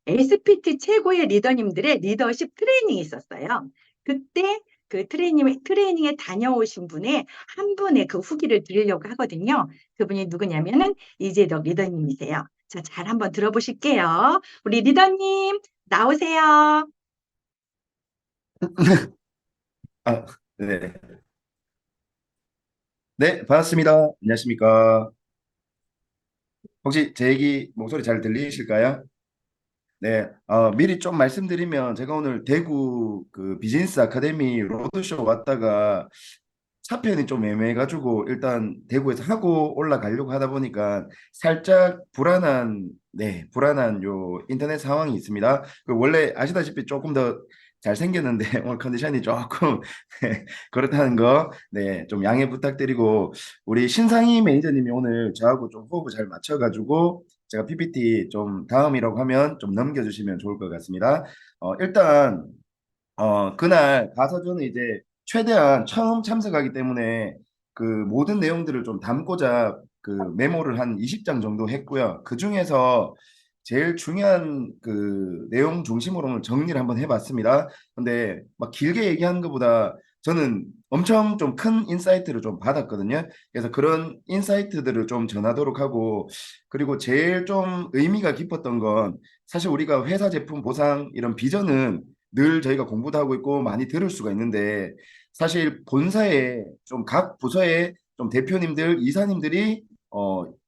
SPT 최고의 리더님들의 리더십 트레이닝이 있었어요. 그때 그 트레이닝에 다녀오신 분의 한 분의 그 후기를 드리려고 하거든요. 그분이 누구냐면은 이재덕 리더님이세요. 자, 잘 한번 들어보실게요. 우리 리더님, 나오세요. 아, 네. 네, 반갑습니다. 안녕하십니까. 혹시 제 얘기 목소리 잘 들리실까요? 네, 미리 좀 말씀드리면 제가 오늘 대구 그 비즈니스 아카데미 로드쇼 왔다가 차편이 좀 애매해가지고 일단 대구에서 하고 올라가려고 하다 보니까 살짝 불안한 요 인터넷 상황이 있습니다. 그 원래 아시다시피 조금 더 잘생겼는데 오늘 컨디션이 조금 네, 그렇다는 거, 네, 좀 양해 부탁드리고 우리 신상희 매니저님이 오늘 저하고 좀 호흡을 잘 맞춰가지고 제가 PPT 좀 다음이라고 하면 좀 넘겨주시면 좋을 것 같습니다. 일단 그날 가서 저는 이제 최대한 처음 참석하기 때문에 그 모든 내용들을 좀 담고자 그 메모를 한 20장 정도 했고요. 그 중에서 제일 중요한 그 내용 중심으로는 정리를 한번 해봤습니다. 근데 막 길게 얘기하는 것보다 저는 엄청 좀 큰 인사이트를 좀 받았거든요. 그래서 그런 인사이트들을 좀 전하도록 하고, 그리고 제일 좀 의미가 깊었던 건 사실 우리가 회사 제품 보상 이런 비전은 늘 저희가 공부도 하고 있고 많이 들을 수가 있는데, 사실 본사에 좀 각 부서의 좀 대표님들, 이사님들이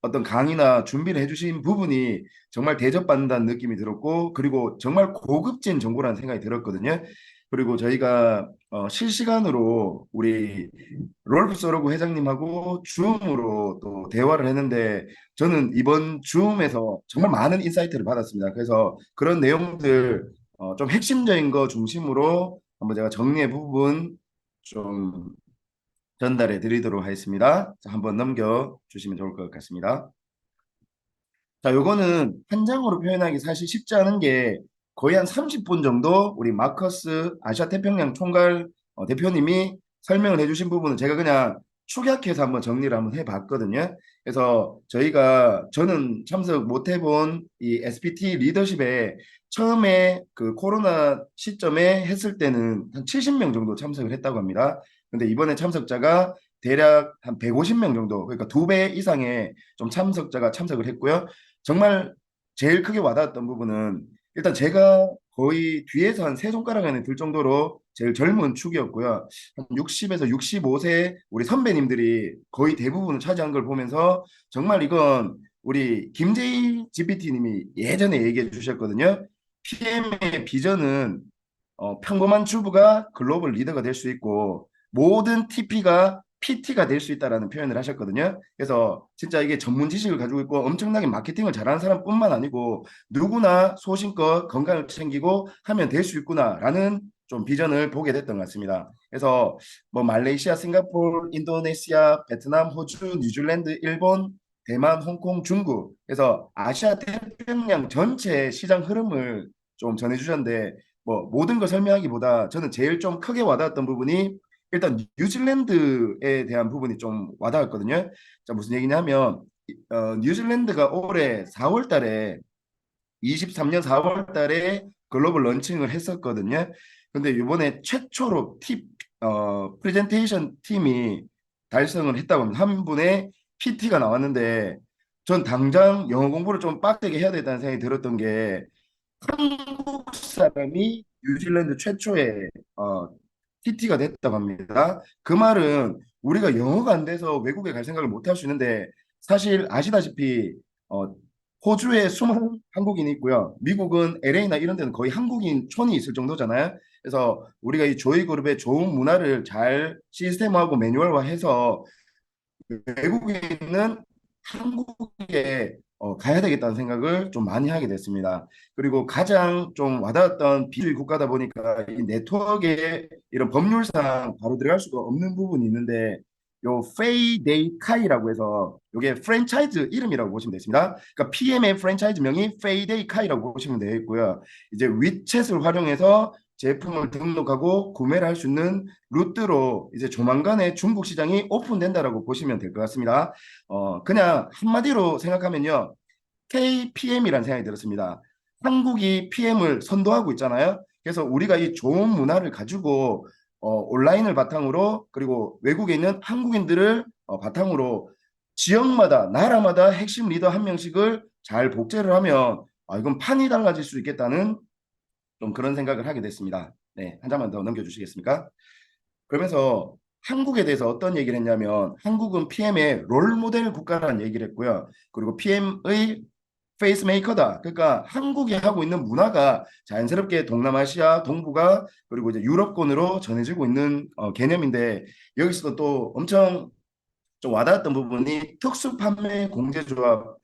어떤 강의나 준비를 해주신 부분이 정말 대접받는다는 느낌이 들었고, 그리고 정말 고급진 정보라는 생각이 들었거든요. 그리고 저희가 실시간으로 우리 롤프 서로구 회장님하고 줌으로 또 대화를 했는데, 저는 이번 줌에서 정말 많은 인사이트를 받았습니다. 그래서 그런 내용들 좀 핵심적인 거 중심으로 한번 제가 정리해 부분 좀 전달해 드리도록 하겠습니다. 자, 한번 넘겨 주시면 좋을 것 같습니다. 자, 요거는 한 장으로 표현하기 사실 쉽지 않은 게 거의 한 30분 정도 우리 마커스 아시아 태평양 총괄 대표님이 설명을 해주신 부분은 제가 그냥 축약해서 한번 정리를 한번 해봤거든요. 그래서 저는 참석 못 해본 이 SPT 리더십에 처음에 그 코로나 시점에 했을 때는 한 70명 정도 참석을 했다고 합니다. 근데 이번에 참석자가 대략 한 150명 정도, 그러니까 2배 이상의 좀 참석자가 참석을 했고요. 정말 제일 크게 와닿았던 부분은 일단 제가 거의 뒤에서 한 세 손가락 안에 들 정도로 제일 젊은 축이었고요. 한 60에서 65세 우리 선배님들이 거의 대부분을 차지한 걸 보면서 정말 이건 우리 김재희 GPT님이 예전에 얘기해 주셨거든요. PM의 비전은 평범한 주부가 글로벌 리더가 될 수 있고 모든 TP가 PT가 될 수 있다라는 표현을 하셨거든요. 그래서 진짜 이게 전문 지식을 가지고 있고 엄청나게 마케팅을 잘하는 사람뿐만 아니고 누구나 소신껏 건강을 챙기고 하면 될 수 있구나라는 좀 비전을 보게 됐던 것 같습니다. 그래서 뭐 말레이시아, 싱가포르, 인도네시아, 베트남, 호주, 뉴질랜드, 일본, 대만, 홍콩, 중국, 그래서 아시아 태평양 전체 시장 흐름을 좀 전해주셨는데, 뭐 모든 걸 설명하기보다 저는 제일 좀 크게 와닿았던 부분이 일단 뉴질랜드에 대한 부분이 좀 와닿았거든요. 자, 무슨 얘기냐면 뉴질랜드가 올해 4월 달에 23년 4월 달에 글로벌 런칭을 했었거든요. 근데 이번에 최초로 프레젠테이션 팀이 달성을 했다고 합니다. 한 분의 PT가 나왔는데 전 당장 영어 공부를 좀 빡세게 해야 된다는 생각이 들었던 게 한국 사람이 뉴질랜드 최초의 TT가 됐다고 합니다. 그 말은 우리가 영어가 안 돼서 외국에 갈 생각을 못 할 수 있는데 사실 아시다시피 어, 호주에 수많은 한국인이 있고요. 미국은 LA나 이런 데는 거의 한국인 촌이 있을 정도잖아요. 그래서 우리가 이 조이 그룹의 좋은 문화를 잘 시스템화하고 매뉴얼화해서 외국에 있는 한국에 가야 되겠다는 생각을 좀 많이 하게 됐습니다. 그리고 가장 좀 와닿았던 비주의 국가다 보니까 이 네트워크에 이런 법률상 바로 들어갈 수가 없는 부분이 있는데 요 페이 데이 카이라고 해서 요게 프랜차이즈 이름이라고 보시면 되겠습니다. 그러니까 PM의 프랜차이즈명이 페이 데이 카이라고 보시면 되겠고요. 이제 위챗을 활용해서 제품을 등록하고 구매를 할 수 있는 루트로 이제 조만간에 중국 시장이 오픈된다라고 보시면 될 것 같습니다. 그냥 한마디로 생각하면요. KPM이라는 생각이 들었습니다. 한국이 PM을 선도하고 있잖아요. 그래서 우리가 이 좋은 문화를 가지고 온라인을 바탕으로 그리고 외국에 있는 한국인들을 바탕으로 지역마다 나라마다 핵심 리더 한 명씩을 잘 복제를 하면 이건 판이 달라질 수 있겠다는 좀 그런 생각을 하게 됐습니다. 네, 한 장만 더 넘겨주시겠습니까? 그러면서 한국에 대해서 어떤 얘기를 했냐면 한국은 PM의 롤 모델 국가라는 얘기를 했고요. 그리고 PM의 페이스메이커다. 그러니까 한국이 하고 있는 문화가 자연스럽게 동남아시아, 동북아 그리고 이제 유럽권으로 전해지고 있는 개념인데 여기서도 또 엄청 좀 와닿았던 부분이 특수 판매 공제조합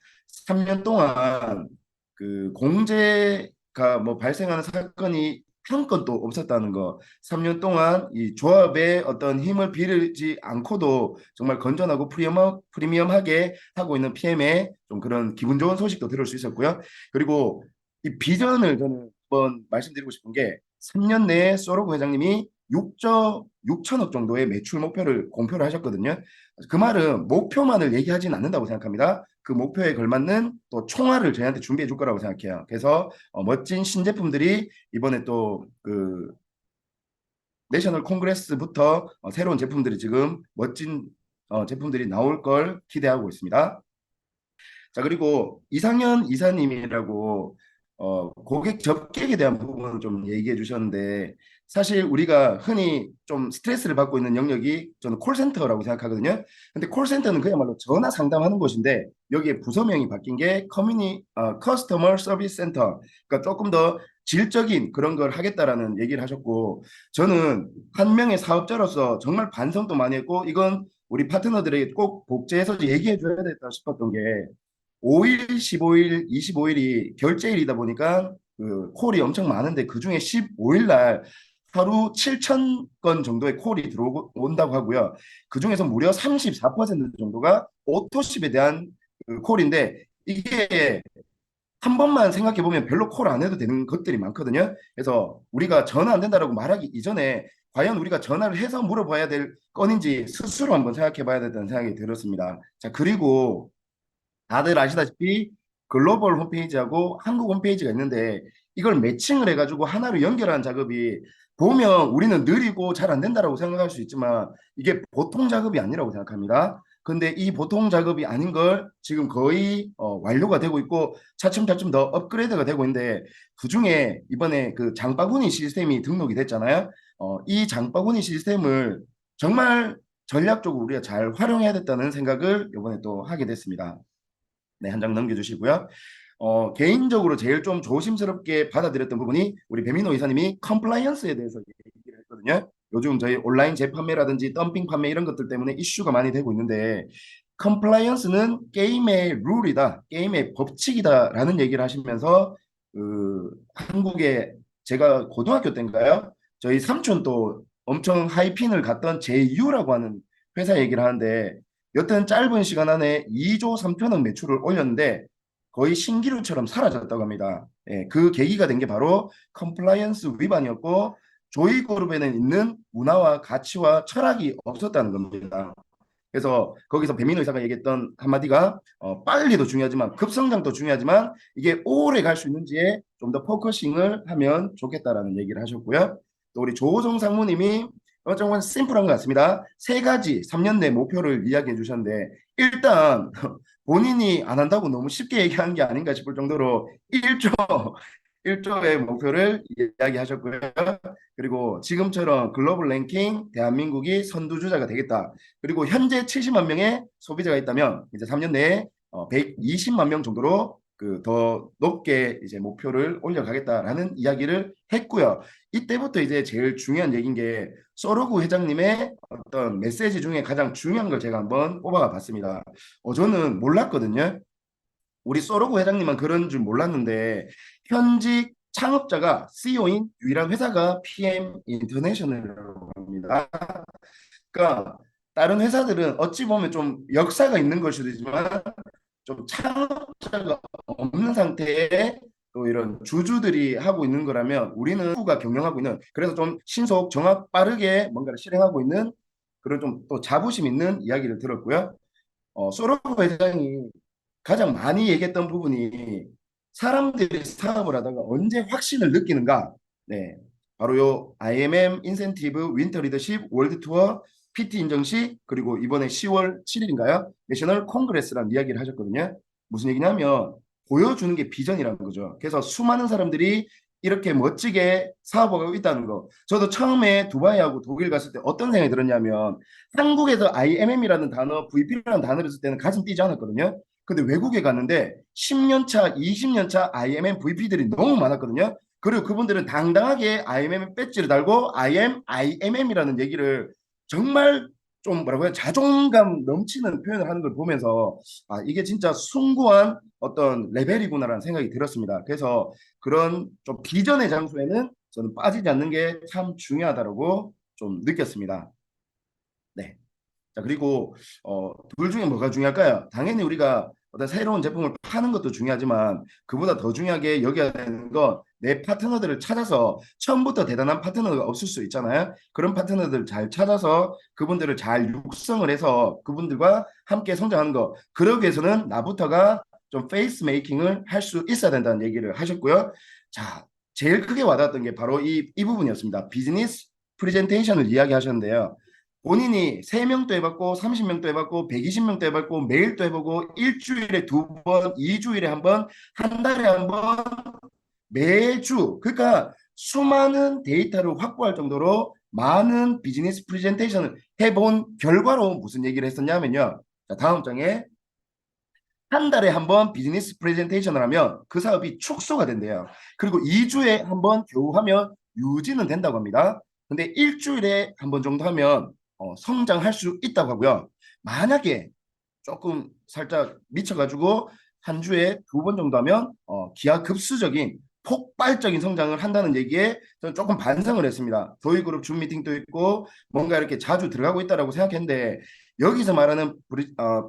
3년 동안 그 공제가 뭐 발생하는 사건이 한 건도 없었다는 거. 3년 동안 이 조합의 어떤 힘을 빌리지 않고도 정말 건전하고 프리미엄하게 하고 있는 PM의 좀 그런 기분 좋은 소식도 들을 수 있었고요. 그리고 이 비전을 저는 한번 말씀드리고 싶은 게 3년 내에 소로구 회장님이 6천억 정도의 매출 목표를 공표를 하셨거든요. 그 말은 목표만을 얘기하진 않는다고 생각합니다. 그 목표에 걸맞는 또 총알을 저희한테 준비해 줄 거라고 생각해요. 그래서 멋진 신제품들이 이번에 또 그 내셔널 콩그레스부터 새로운 제품들이 지금 멋진 제품들이 나올 걸 기대하고 있습니다. 자, 그리고 이상현 이사님이라고 고객 접객에 대한 부분을 좀 얘기해 주셨는데 사실 우리가 흔히 좀 스트레스를 받고 있는 영역이 저는 콜센터라고 생각하거든요. 근데 콜센터는 그야말로 전화 상담하는 곳인데 여기에 부서명이 바뀐 게 커스터머 서비스 센터. 그러니까 조금 더 질적인 그런 걸 하겠다라는 얘기를 하셨고 저는 한 명의 사업자로서 정말 반성도 많이 했고 이건 우리 파트너들에게 꼭 복제해서 얘기해 줘야 되겠다 싶었던 게 5일, 15일, 25일이 결제일이다 보니까 그 콜이 엄청 많은데 그중에 15일 날 하루 7천 건 정도의 콜이 들어온다고 하고요. 그중에서 무려 34% 정도가 오토십에 대한 그 콜인데 이게 한 번만 생각해 보면 별로 콜 안 해도 되는 것들이 많거든요. 그래서 우리가 전화 안 된다라고 말하기 이전에 과연 우리가 전화를 해서 물어봐야 될 건인지 스스로 한번 생각해 봐야 된다는 생각이 들었습니다. 자, 그리고 다들 아시다시피 글로벌 홈페이지하고 한국 홈페이지가 있는데 이걸 매칭을 해가지고 하나로 연결하는 작업이 보면 우리는 느리고 잘 안 된다라고 생각할 수 있지만 이게 보통 작업이 아니라고 생각합니다. 근데 이 보통 작업이 아닌 걸 지금 거의 완료가 되고 있고 차츰차츰 더 업그레이드가 되고 있는데 그중에 이번에 그 장바구니 시스템이 등록이 됐잖아요. 이 장바구니 시스템을 정말 전략적으로 우리가 잘 활용해야 됐다는 생각을 이번에 또 하게 됐습니다. 네, 한 장 넘겨주시고요. 개인적으로 제일 좀 조심스럽게 받아들였던 부분이 우리 배민호 이사님이 컴플라이언스에 대해서 얘기를 했거든요. 요즘 저희 온라인 재판매라든지 덤핑 판매 이런 것들 때문에 이슈가 많이 되고 있는데 컴플라이언스는 게임의 룰이다, 게임의 법칙이다라는 얘기를 하시면서 그 한국에 제가 고등학교 때인가요? 저희 삼촌 또 엄청 하이핀을 갔던 제이유라고 하는 회사 얘기를 하는데 여튼 짧은 시간 안에 2조 3천억 매출을 올렸는데 거의 신기루처럼 사라졌다고 합니다. 예, 그 계기가 된 게 바로 컴플라이언스 위반이었고 조이그룹에는 있는 문화와 가치와 철학이 없었다는 겁니다. 그래서 거기서 배민호 의사가 얘기했던 한마디가 빨리도 중요하지만 급성장도 중요하지만 이게 오래 갈 수 있는지에 좀 더 포커싱을 하면 좋겠다라는 얘기를 하셨고요. 또 우리 조호정 상무님이 정말 심플한 것 같습니다. 세 가지 3년 내 목표를 이야기해 주셨는데 일단 본인이 안 한다고 너무 쉽게 얘기한 게 아닌가 싶을 정도로 1조 1조의 목표를 이야기하셨고요. 그리고 지금처럼 글로벌 랭킹 대한민국이 선두주자가 되겠다. 그리고 현재 70만 명의 소비자가 있다면 이제 3년 내에 120만 명 정도로 그 더 높게 이제 목표를 올려가겠다라는 이야기를 했고요. 이때부터 이제 제일 중요한 얘기인 게 소로구 회장님의 어떤 메시지 중에 가장 중요한 걸 제가 한번 뽑아가 봤습니다. 저는 몰랐거든요. 우리 소로구 회장님은 그런 줄 몰랐는데 현직 창업자가 CEO인 유일한 회사가 PM 인터내셔널이라고 합니다. 그러니까 다른 회사들은 어찌 보면 좀 역사가 있는 걸 수도 있지만 좀 창업자가 없는 상태에 또 이런 주주들이 하고 있는 거라면 우리는 후가 경영하고 있는 그래서 좀 신속 정확 빠르게 뭔가를 실행하고 있는 그런 좀 또 자부심 있는 이야기를 들었고요. 소로구 회장이 가장 많이 얘기했던 부분이 사람들이 사업을 하다가 언제 확신을 느끼는가? 네, 바로 요 IMM 인센티브 윈터 리더십 월드 투어 PT 인정 시 그리고 이번에 10월 7일인가요? 내셔널 콩그레스라는 이야기를 하셨거든요. 무슨 얘기냐면 보여주는 게 비전이라는 거죠. 그래서 수많은 사람들이 이렇게 멋지게 사업하고 있다는 거. 저도 처음에 두바이하고 독일 갔을 때 어떤 생각이 들었냐면 한국에서 IMM이라는 단어, VP라는 단어를 쓸 때는 가슴 뛰지 않았거든요. 근데 외국에 갔는데 10년 차, 20년 차 IMM VP들이 너무 많았거든요. 그리고 그분들은 당당하게 IMM 배지를 달고 I am IMM이라는 얘기를 정말 좀 뭐라고 해야 자존감 넘치는 표현을 하는 걸 보면서 아 이게 진짜 숭고한 어떤 레벨이구나라는 생각이 들었습니다. 그래서 그런 좀 비전의 장소에는 저는 빠지지 않는 게 참 중요하다고 좀 느꼈습니다. 네. 자, 그리고 둘 중에 뭐가 중요할까요? 당연히 우리가 어떤 새로운 제품을 파는 것도 중요하지만 그보다 더 중요하게 여겨야 되는 건 내 파트너들을 찾아서 처음부터 대단한 파트너가 없을 수 있잖아요. 그런 파트너들 잘 찾아서 그분들을 잘 육성을 해서 그분들과 함께 성장하는 거. 그러기 위해서는 나부터가 좀 페이스 메이킹을 할 수 있어야 된다는 얘기를 하셨고요. 자, 제일 크게 와닿았던 게 바로 이 부분이었습니다. 비즈니스 프레젠테이션을 이야기하셨는데요. 본인이 3명도 해봤고 30명도 해봤고 120명도 해봤고 매일도 해보고 일주일에 2번, 2주일에 한 번, 한 달에 한 번, 매주 그러니까 수많은 데이터를 확보할 정도로 많은 비즈니스 프레젠테이션을 해본 결과로 무슨 얘기를 했었냐면요. 자, 다음 장에 한 달에 한 번 비즈니스 프레젠테이션을 하면 그 사업이 축소가 된대요. 그리고 2주에 한 번 겨우 하면 유지는 된다고 합니다. 근데 일주일에 한 번 정도 하면 성장할 수 있다고 하고요. 만약에 조금 살짝 미쳐가지고 한 주에 2번 정도 하면 기하급수적인 폭발적인 성장을 한다는 얘기에 저는 조금 반성을 했습니다. 도이그룹 줌 미팅도 있고 뭔가 이렇게 자주 들어가고 있다라고 생각했는데 여기서 말하는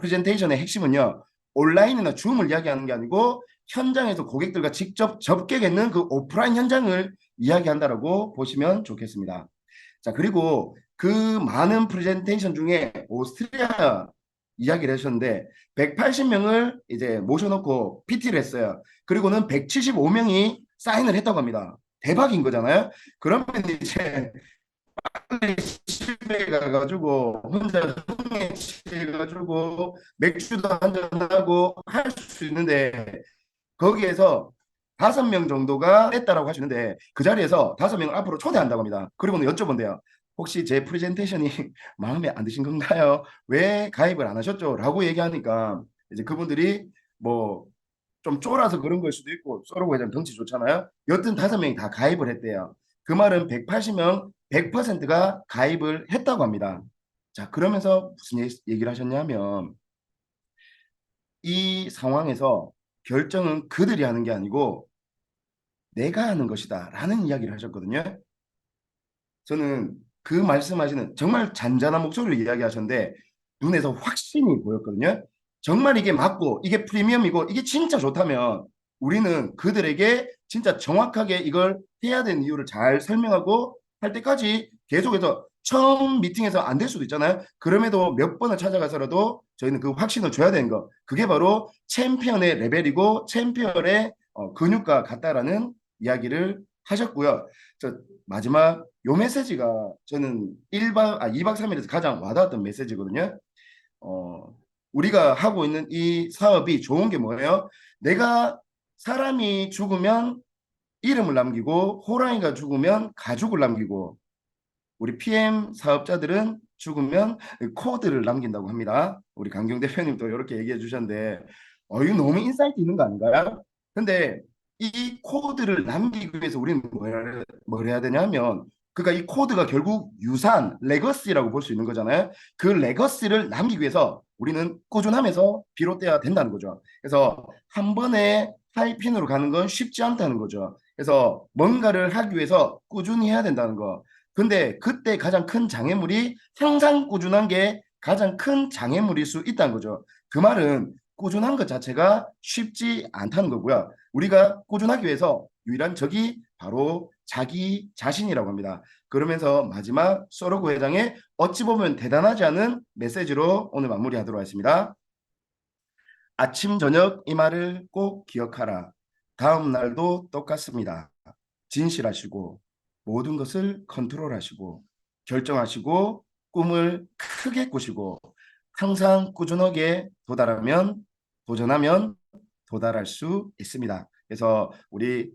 프레젠테이션의 핵심은요. 온라인이나 줌을 이야기하는 게 아니고 현장에서 고객들과 직접 접객했는 그 오프라인 현장을 이야기한다라고 보시면 좋겠습니다. 자, 그리고 그 많은 프레젠테이션 중에 오스트리아 이야기를 하셨는데 180명을 이제 모셔놓고 PT를 했어요. 그리고는 175명이 사인을 했다고 합니다. 대박인 거잖아요. 그러면 이제 빨리 집에 가가지고 혼자 흥해가지고 맥주도 한잔하고 할 수 있는데 거기에서 5명 정도가 했다라고 하시는데 그 자리에서 5명을 앞으로 초대한다고 합니다. 그리고는 여쭤본대요. 혹시 제 프레젠테이션이 마음에 안 드신 건가요? 왜 가입을 안 하셨죠? 라고 얘기하니까 이제 그분들이 뭐 좀 쫄아서 그런 걸 수도 있고 서로 회장 덩치 좋잖아요. 여튼 5명이 다 가입을 했대요. 그 말은 180명 100%가 가입을 했다고 합니다. 자, 그러면서 무슨 얘기를 하셨냐면 이 상황에서 결정은 그들이 하는 게 아니고 내가 하는 것이다 라는 이야기를 하셨거든요. 저는 그 말씀하시는 정말 잔잔한 목소리를 이야기하셨는데 눈에서 확신이 보였거든요. 정말 이게 맞고 이게 프리미엄이고 이게 진짜 좋다면 우리는 그들에게 진짜 정확하게 이걸 해야 되는 이유를 잘 설명하고 할 때까지 계속해서 처음 미팅에서 안 될 수도 있잖아요. 그럼에도 몇 번을 찾아가서라도 저희는 그 확신을 줘야 되는 거. 그게 바로 챔피언의 레벨이고 챔피언의 근육과 같다라는 이야기를 하셨고요. 저 마지막 요 메시지가 저는 2박 3일에서 가장 와닿았던 메시지거든요. 우리가 하고 있는 이 사업이 좋은 게 뭐예요? 내가 사람이 죽으면 이름을 남기고 호랑이가 죽으면 가죽을 남기고 우리 PM 사업자들은 죽으면 코드를 남긴다고 합니다. 우리 강경 대표님도 이렇게 얘기해 주셨는데 이거 너무 인사이트 있는 거 아닌가요? 근데 이 코드를 남기기 위해서 우리는 뭘 해야 되냐면 그러니까 이 코드가 결국 유산, 레거시라고 볼 수 있는 거잖아요. 그 레거시를 남기기 위해서 우리는 꾸준하면서 비롯돼야 된다는 거죠. 그래서 한 번에 하이핀으로 가는 건 쉽지 않다는 거죠. 그래서 뭔가를 하기 위해서 꾸준히 해야 된다는 거. 근데 그때 가장 큰 장애물이 항상 꾸준한 게 가장 큰 장애물일 수 있다는 거죠. 그 말은 꾸준한 것 자체가 쉽지 않다는 거고요. 우리가 꾸준하기 위해서 유일한 적이 바로 자기 자신이라고 합니다. 그러면서 마지막 소로구 회장의 어찌 보면 대단하지 않은 메시지로 오늘 마무리하도록 하겠습니다. 아침 저녁 이 말을 꼭 기억하라. 다음 날도 똑같습니다. 진실하시고 모든 것을 컨트롤하시고 결정하시고 꿈을 크게 꾸시고 항상 꾸준하게 도전하면 도달할 수 있습니다. 그래서 우리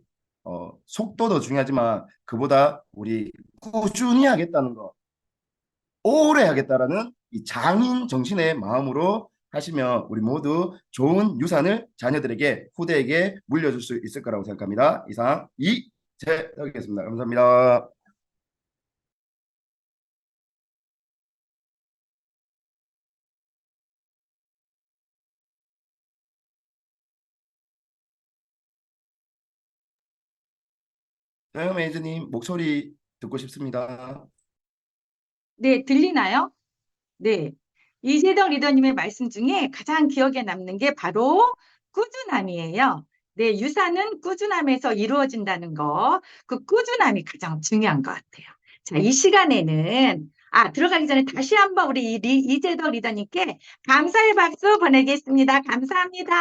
속도도 중요하지만 그보다 우리 꾸준히 하겠다는 거, 오래 하겠다라는 이 장인 정신의 마음으로 하시면 우리 모두 좋은 유산을 자녀들에게 후대에게 물려줄 수 있을 거라고 생각합니다. 이상 이재덕이었습니다. 감사합니다. 네, 매니저님 목소리 듣고 싶습니다. 네, 들리나요? 네. 이재덕 리더님의 말씀 중에 가장 기억에 남는 게 바로 꾸준함이에요. 네, 유산은 꾸준함에서 이루어진다는 거, 그 꾸준함이 가장 중요한 것 같아요. 자, 이 시간에는, 들어가기 전에 다시 한번 우리 이재덕 리더님께 감사의 박수 보내겠습니다. 감사합니다.